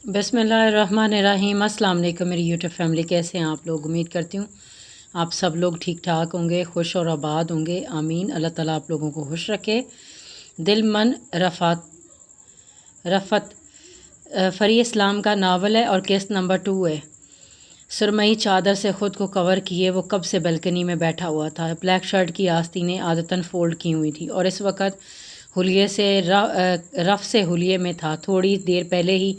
बिस्मिल्लाहिर्रहमानिर्रहीम। अस्सलाम वालेकुम मेरी यूट्यूब फैमिली, कैसे हैं आप लोग? उम्मीद करती हूँ आप सब लोग ठीक ठाक होंगे, खुश और आबाद होंगे। आमीन। अल्लाह ताला आप लोगों को खुश रखे। दिल मन रफ़त फ़री इस्लाम का नावल है और किस्त नंबर 2 है। सुरमई चादर से ख़ुद को कवर किए वो कब से बालकनी में बैठा हुआ था। ब्लैक शर्ट की आस्तीनें आदतन फ़ोल्ड की हुई थी और इस वक्त हुलिये से रफ़ से हुलिये में था। थोड़ी देर पहले ही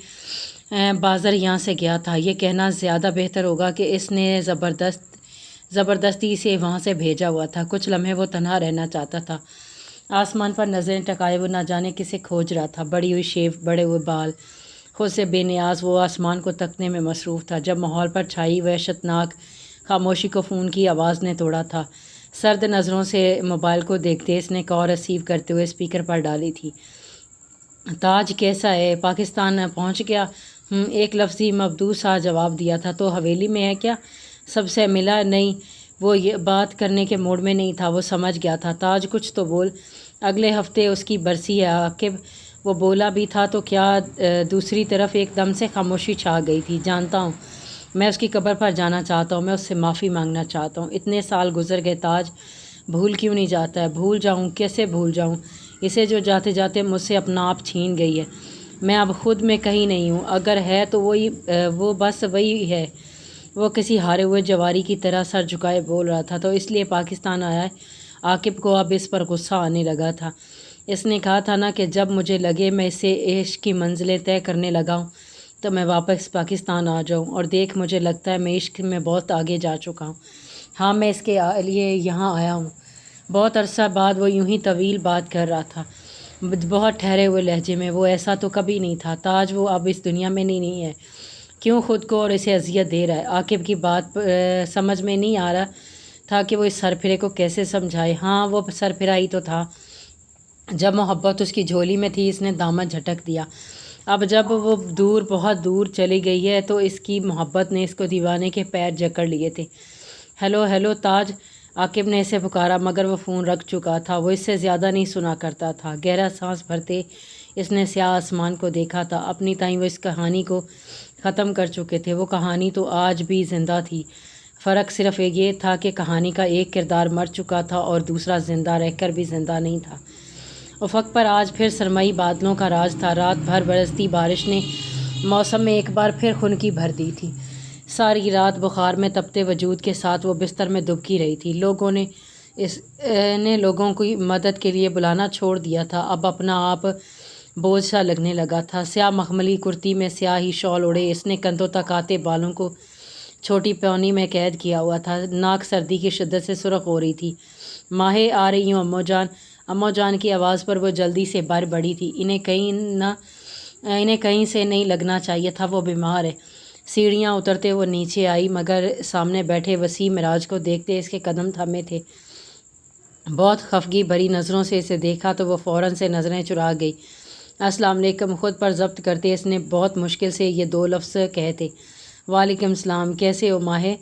बाज़र यहाँ से गया था। ये कहना ज़्यादा बेहतर होगा कि इसने ज़बरदस्ती से वहाँ से भेजा हुआ था। कुछ लम्हे वो तन्हा रहना चाहता था। आसमान पर नज़रें टकाए वो ना जाने किसे खोज रहा था। बड़ी हुई शेव, बड़े हुए बाल, खुद से बेनियाज वो आसमान को तकने में मसरूफ़ था जब माहौल पर छाई वहशतनाक खामोशी को फ़ोन की आवाज़ ने तोड़ा था। सर्द नज़रों से मोबाइल को देखते इसने कॉल रिसीव करते हुए स्पीकर पर डाली थी। ताज कैसा है? पाकिस्तान पहुंच गया? एक लफ्ज़ी मबदू सा जवाब दिया था। तो हवेली में है क्या? सबसे मिला नहीं? वो ये बात करने के मूड में नहीं था। वो समझ गया था। ताज कुछ तो बोल, अगले हफ्ते उसकी बरसी है। आकिब वो बोला भी था तो क्या? दूसरी तरफ एकदम से खामोशी छा गई थी। जानता हूँ, मैं उसकी कब्र पर जाना चाहता हूँ, मैं उससे माफ़ी मांगना चाहता हूँ। इतने साल गुजर गए ताज, भूल क्यों नहीं जाता है? भूल जाऊँ? कैसे भूल जाऊँ इसे जो जाते जाते मुझसे अपना आप छीन गई है। मैं अब ख़ुद में कहीं नहीं हूँ। अगर है तो वो बस वही है। वो किसी हारे हुए जवारी की तरह सर झुकाए बोल रहा था। तो इसलिए पाकिस्तान आया है? आकिब को अब इस पर गुस्सा आने लगा था। इसने कहा था ना कि जब मुझे लगे मैं इसे इश्क की मंजिलें तय करने लगा हूँ तो मैं वापस पाकिस्तान आ जाऊँ। और देख, मुझे लगता है मैं इश्क में बहुत आगे जा चुका हूँ। हाँ, मैं इसके लिए यहाँ आया हूँ। बहुत अरसा बाद वो यूं ही तवील बात कर रहा था, बहुत ठहरे हुए लहजे में। वो ऐसा तो कभी नहीं था। ताज वो अब इस दुनिया में नहीं है। क्यों ख़ुद को और इसे अजियत दे रहा है? आकिब की बात समझ में नहीं आ रहा था कि वो इस सरफिरे को कैसे समझाए। हाँ, वो सरफिरा ही तो था। जब मोहब्बत उसकी झोली में थी इसने दामन झटक दिया। अब जब वो दूर, बहुत दूर चली गई है तो इसकी मोहब्बत ने इसको दीवाने के पैर जकड़ लिए थे। हेलो हेलो ताज, आकिब ने इसे पुकारा मगर वो फ़ोन रख चुका था। वो इससे ज़्यादा नहीं सुना करता था। गहरा सांस भरते इसने स्याह आसमान को देखा था। अपनी ताईं वो इस कहानी को ख़त्म कर चुके थे। वो कहानी तो आज भी ज़िंदा थी। फ़र्क सिर्फ ये था कि कहानी का एक किरदार मर चुका था और दूसरा ज़िंदा रहकर भी ज़िंदा नहीं था। उफ़क़ पर आज फिर सरमई बादलों का राज था। रात भर बरसती बारिश ने मौसम में एक बार फिर खुनकी भर दी थी। सारी रात बुखार में तपते वजूद के साथ वो बिस्तर में दुबकी रही थी। लोगों की मदद के लिए बुलाना छोड़ दिया था। अब अपना आप बोझ सा लगने लगा था। स्याह मखमली कुर्ती में स्याह ही शॉल ओढ़े इसने कंधों तक आते बालों को छोटी पौनी में कैद किया हुआ था। नाक सर्दी की शिद्दत से सुर्ख हो रही थी। माहे आ रही हूँ अम्मो जान। अम्मो जान की आवाज़ पर वो जल्दी से बर बड़ी थी। इन्हें कहीं से नहीं लगना चाहिए था। वो बीमार है। सीढ़ियाँ उतरते वो नीचे आई मगर सामने बैठे वसीम मिराज को देखते इसके कदम थमे थे। बहुत खफगी भरी नज़रों से इसे देखा तो वो फ़ौरन से नज़रें चुरा गई। अस्सलाम वालेकुम खुद पर ज़ब्त करते इसने बहुत मुश्किल से ये 2 लफ्ज़ कहते। वालेकुम सलाम, कैसे हो माहे?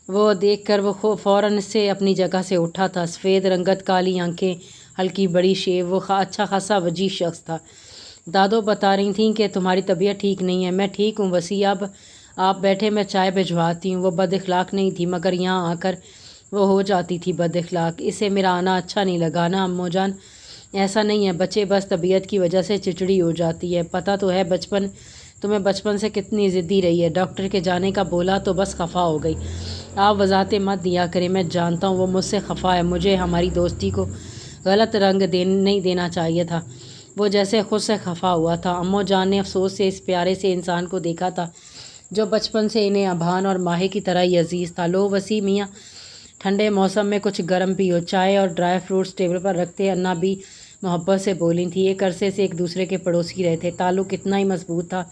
वो देखकर वो फ़ौरन से अपनी जगह से उठा था। सफ़ेद रंगत, काली आंखें, हल्की बड़ी शेव। वो अच्छा खासा वजी शख्स था। दादो बता रही थी कि तुम्हारी तबीयत ठीक नहीं है। मैं ठीक हूँ वसी, अब आप बैठे, मैं चाय भिजवाती हूँ। वो बद अखलाक नहीं थी मगर यहाँ आकर वो हो जाती थी बद अखलाक। इसे मेरा आना अच्छा नहीं लगा ना अम्मो जान? ऐसा नहीं है बच्चे, बस तबीयत की वजह से चिड़चिड़ी हो जाती है। पता तो है तुम्हें बचपन से कितनी ज़िद्दी रही है। डॉक्टर के जाने का बोला तो बस खफा हो गई। आप वजाहतें मत दिया करें, मैं जानता हूँ वो मुझसे खफा है। मुझे हमारी दोस्ती को गलत रंग नहीं देना चाहिए था। वो जैसे खुद से खफा हुआ था। अम्मो जान ने अफसोस से इस प्यारे से इंसान को देखा था जो बचपन से इन्हें अभान और माहे की तरह ही अजीज़ था। लो वसी मियाँ, ठंडे मौसम में कुछ गर्म पियो। चाय और ड्राई फ्रूट्स टेबल पर रखते अन्ना भी मोहब्बत से बोली थी। एक अरसे से एक दूसरे के पड़ोसी रहे थे। ताल्लुक़ इतना ही मजबूत था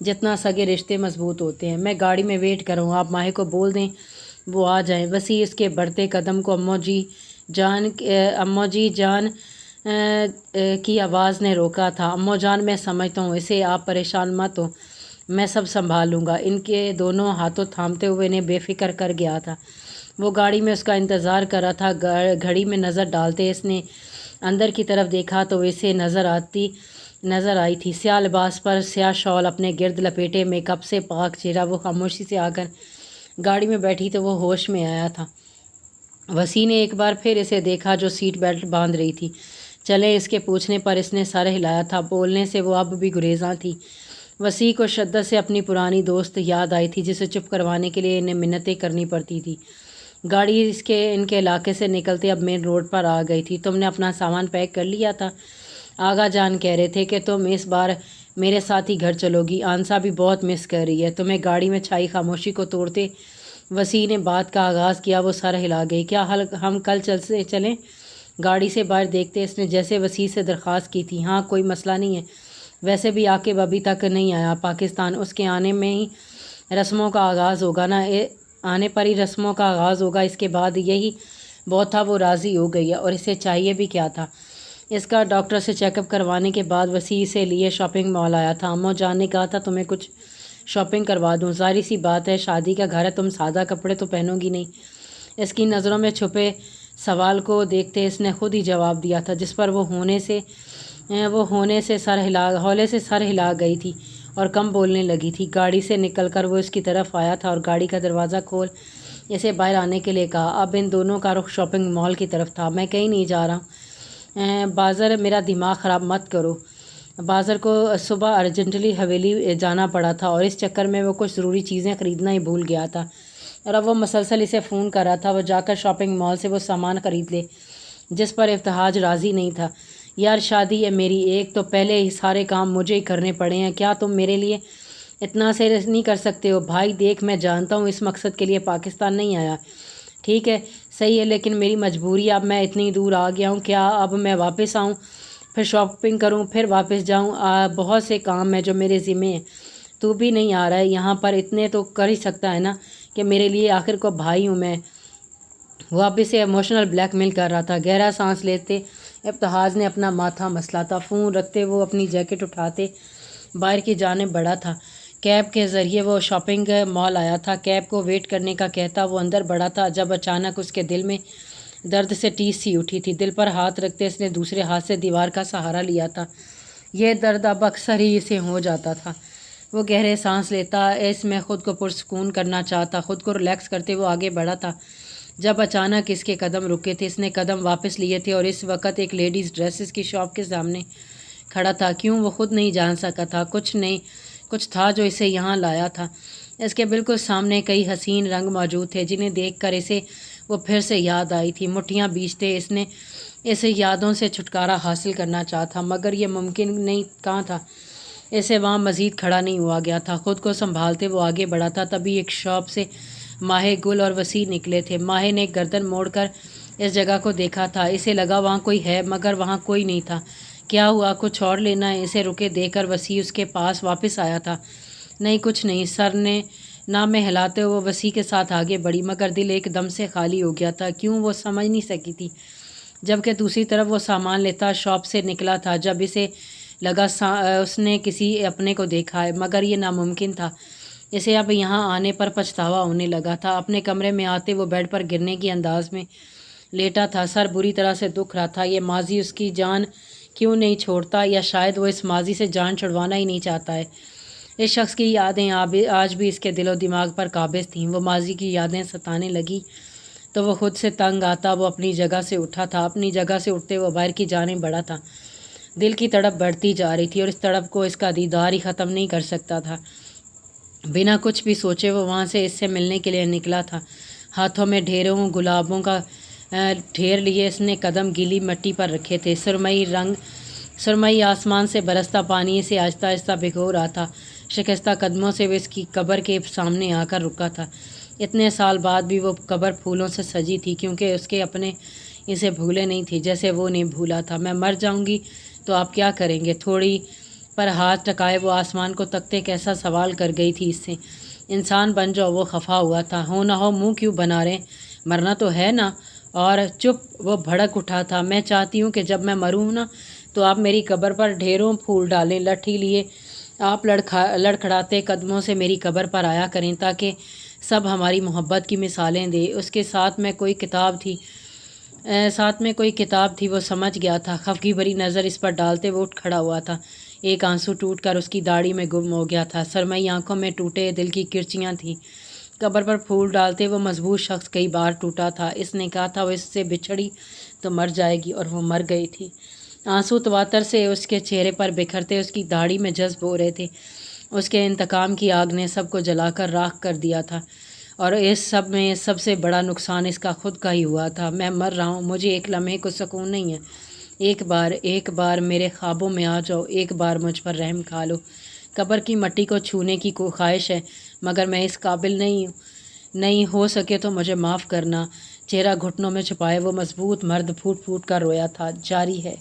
जितना सगे रिश्ते मजबूत होते हैं। मैं गाड़ी में वेट करूँ, आप माहे को बोल दें वो आ जाएं। वसी इसके बढ़ते कदम को अम्मो जी जान की आवाज़ ने रोका था। अम्मो जान, मैं समझता हूँ इसे, आप परेशान मत हो, मैं सब संभाल लूँगा। इनके दोनों हाथों थामते हुए इन्हें बेफिक्र कर गया था। वो गाड़ी में उसका इंतज़ार कर रहा था। घड़ी में नज़र डालते इसने अंदर की तरफ देखा तो इसे नज़र आती नज़र आई थी। स्याह लिबास पर स्याह शॉल अपने गिर्द लपेटे, मेकअप से पाक चेहरा। वो खामोशी से आकर गाड़ी में बैठी तो वो होश में आया था। वसी ने एक बार फिर इसे देखा जो सीट बेल्ट बांध रही थी। चले इसके पूछने पर इसने सर हिलाया था। बोलने से वो अब भी गुरेज़ां थी। वसी को शिद्दत से अपनी पुरानी दोस्त याद आई थी जिसे चुप करवाने के लिए इन्हें मिन्नतें करनी पड़ती थी। गाड़ी इनके इलाके से निकलते अब मेन रोड पर आ गई थी। तुमने अपना सामान पैक कर लिया था? आगा जान कह रहे थे कि तुम इस बार मेरे साथ ही घर चलोगी। आंसा भी बहुत मिस कर रही है तुम्हें। गाड़ी में छाई खामोशी को तोड़ते वसी ने बात का आगाज़ किया। वो सर हिला गई। क्या हम कल चलें? गाड़ी से बाहर देखते इसने जैसे वसी से दरख्वास्त की थी। हाँ, कोई मसला नहीं है। वैसे भी आकिब अभी तक नहीं आया पाकिस्तान। उसके आने में ही रस्मों का आगाज़ होगा ना। आने पर ही रस्मों का आगाज़ होगा। इसके बाद यही बहुत था। वो राज़ी हो गई है और इसे चाहिए भी क्या था। इसका डॉक्टर से चेकअप करवाने के बाद वसी से लिए शॉपिंग मॉल आया था। अम्मो जान ने कहा था तुम्हें कुछ शॉपिंग करवा दूँ। ज़ाहिर सी बात है, शादी का घर है, तुम सादा कपड़े तो पहनोगी नहीं। इसकी नज़रों में छुपे सवाल को देखते इसने खुद ही जवाब दिया था, जिस पर वो हौले से सर हिला गई थी और कम बोलने लगी थी। गाड़ी से निकलकर वो इसकी तरफ आया था और गाड़ी का दरवाज़ा खोल इसे बाहर आने के लिए कहा। अब इन दोनों का रुख शॉपिंग मॉल की तरफ था। मैं कहीं नहीं जा रहा हूँ बाज़र, मेरा दिमाग ख़राब मत करो। बाज़र को सुबह अर्जेंटली हवेली जाना पड़ा था और इस चक्कर में वो कुछ ज़रूरी चीज़ें ख़रीदना ही भूल गया था और अब वो मसलसल इसे फ़ोन कर रहा था वो जाकर शॉपिंग मॉल से वो सामान ख़रीद ले, जिस पर इफ्तिहाज राज़ी नहीं था। यार शादी है मेरी, एक तो पहले ही सारे काम मुझे ही करने पड़े हैं। क्या तुम मेरे लिए इतना से नहीं कर सकते हो? भाई देख, मैं जानता हूँ इस मकसद के लिए पाकिस्तान नहीं आया, ठीक है, सही है, लेकिन मेरी मजबूरी, अब मैं इतनी दूर आ गया हूँ। क्या अब मैं वापस आऊँ, फिर शॉपिंग करूँ, फिर वापस जाऊँ? बहुत से काम हैं जो मेरे ज़िम्मे हैं। तू भी नहीं आ रहा है यहाँ पर, इतने तो कर ही सकता है ना कि मेरे लिए आखिर को भाई हूँ मैं। वो अब इसे इमोशनल ब्लैकमेल कर रहा था। गहरा सांस लेते इब्तिहाज ने अपना माथा मसला था। फ़ोन रखते वो अपनी जैकेट उठाते बाहर की जाने बढ़ा था। कैब के ज़रिए वो शॉपिंग मॉल आया था। कैब को वेट करने का कहता वो अंदर बढ़ा था जब अचानक उसके दिल में दर्द से टीस सी उठी थी। दिल पर हाथ रखते इसने दूसरे हाथ से दीवार का सहारा लिया था। यह दर्द अब अक्सर ही इसे हो जाता था। वो गहरे सांस लेता, इसमें ख़ुद को पुरसकून करना चाहता, ख़ुद को रिलैक्स करते वो आगे बढ़ा था जब अचानक इसके कदम रुके थे। इसने कदम वापस लिए थे और इस वक्त एक लेडीज़ ड्रेसेस की शॉप के सामने खड़ा था। क्यों, वो खुद नहीं जान सका था। कुछ था जो इसे यहाँ लाया था। इसके बिल्कुल सामने कई हसीन रंग मौजूद थे जिन्हें देखकर इसे वो फिर से याद आई थी। मुट्ठियाँ बीचते इसने इसे यादों से छुटकारा हासिल करना चाहा, मगर ये मुमकिन नहीं कहाँ था। इसे वहाँ मज़ीद खड़ा नहीं हुआ गया था। ख़ुद को संभालते वो आगे बढ़ा था। तभी एक शॉप से माहे, गुल और वसी निकले थे। माहे ने गर्दन मोड़कर इस जगह को देखा था। इसे लगा वहाँ कोई है, मगर वहाँ कोई नहीं था। क्या हुआ, कुछ और लेना है? इसे रुके देकर वसी उसके पास वापस आया था। नहीं, कुछ नहीं, सर ने ना में हिलाते हुए वसी के साथ आगे बढ़ी, मगर दिल एकदम से खाली हो गया था। क्यों, वो समझ नहीं सकी थी। जबकि दूसरी तरफ वो सामान लेता शॉप से निकला था जब इसे लगा उसने किसी अपने को देखा है, मगर ये नामुमकिन था। इसे अब यहाँ आने पर पछतावा होने लगा था। अपने कमरे में आते वो बेड पर गिरने की अंदाज में लेटा था। सर बुरी तरह से दुख रहा था। ये माजी उसकी जान क्यों नहीं छोड़ता, या शायद वो इस माजी से जान छुड़वाना ही नहीं चाहता है। इस शख्स की यादें आज भी इसके दिलो दिमाग पर काबिज थीं। वो माजी की यादें सताने लगी तो वो खुद से तंग आता। वो अपनी जगह से उठा था। अपनी जगह से उठते वो बाहर की जाने बढ़ा था। दिल की तड़प बढ़ती जा रही थी और इस तड़प को इसका दीदार ही ख़त्म नहीं कर सकता था। बिना कुछ भी सोचे वो वहाँ से इससे मिलने के लिए निकला था। हाथों में ढेरों गुलाबों का ढेर लिए इसने कदम गीली मिट्टी पर रखे थे। सुरमई आसमान से बरसता पानी इसे आहिस्ता आहिस्ता भिगो रहा था। शिकस्ता कदमों से वो इसकी कब्र के सामने आकर रुका था। इतने साल बाद भी वो कब्र फूलों से सजी थी, क्योंकि उसके अपने इसे भूले नहीं थे जैसे वो नहीं भूला था। मैं मर जाऊंगी तो आप क्या करेंगे? थोड़ी पर हाथ टकाए वो आसमान को तकते कैसा सवाल कर गई थी इससे। इंसान बन जाओ, वो खफा हुआ था। हो ना हो मुंह क्यों बना रहे, मरना तो है ना। और चुप, वो भड़क उठा था। मैं चाहती हूँ कि जब मैं मरूँ ना तो आप मेरी कब्र पर ढेरों फूल डालें। लठी लिए आप लड़खड़ाते कदमों से मेरी कब्र पर आया करें ताकि सब हमारी मोहब्बत की मिसालें दे। उसके साथ में कोई किताब थी। वो समझ गया था। खफगी भरी नज़र इस पर डालते वो उठ खड़ा हुआ था। ایک آنسو ٹوٹ کر اس کی داڑھی میں گم ہو گیا تھا۔ سرمئی آنکھوں میں ٹوٹے دل کی کرچیاں تھیں۔ قبر پر پھول ڈالتے وہ مضبوط شخص کئی بار ٹوٹا تھا۔ اس نے کہا تھا وہ اس سے بچھڑی تو مر جائے گی، اور وہ مر گئی تھی۔ آنسو تواتر سے اس کے چہرے پر بکھرتے اس کی داڑھی میں جذب ہو رہے تھے۔ اس کے انتقام کی آگ نے سب کو جلا کر راکھ کر دیا تھا، اور اس سب میں سب سے بڑا نقصان اس کا خود کا ہی ہوا تھا۔ میں مر رہا ہوں، مجھے ایک لمحے کو سکون نہیں ہے۔ ایک بار میرے خوابوں میں آ جاؤ، ایک بار مجھ پر رحم کھا لو۔ قبر کی مٹی کو چھونے کی کوئی خواہش ہے، مگر میں اس قابل نہیں ہو سکے تو مجھے معاف کرنا۔ چہرہ گھٹنوں میں چھپائے وہ مضبوط مرد پھوٹ پھوٹ کر رویا تھا۔ جاری ہے۔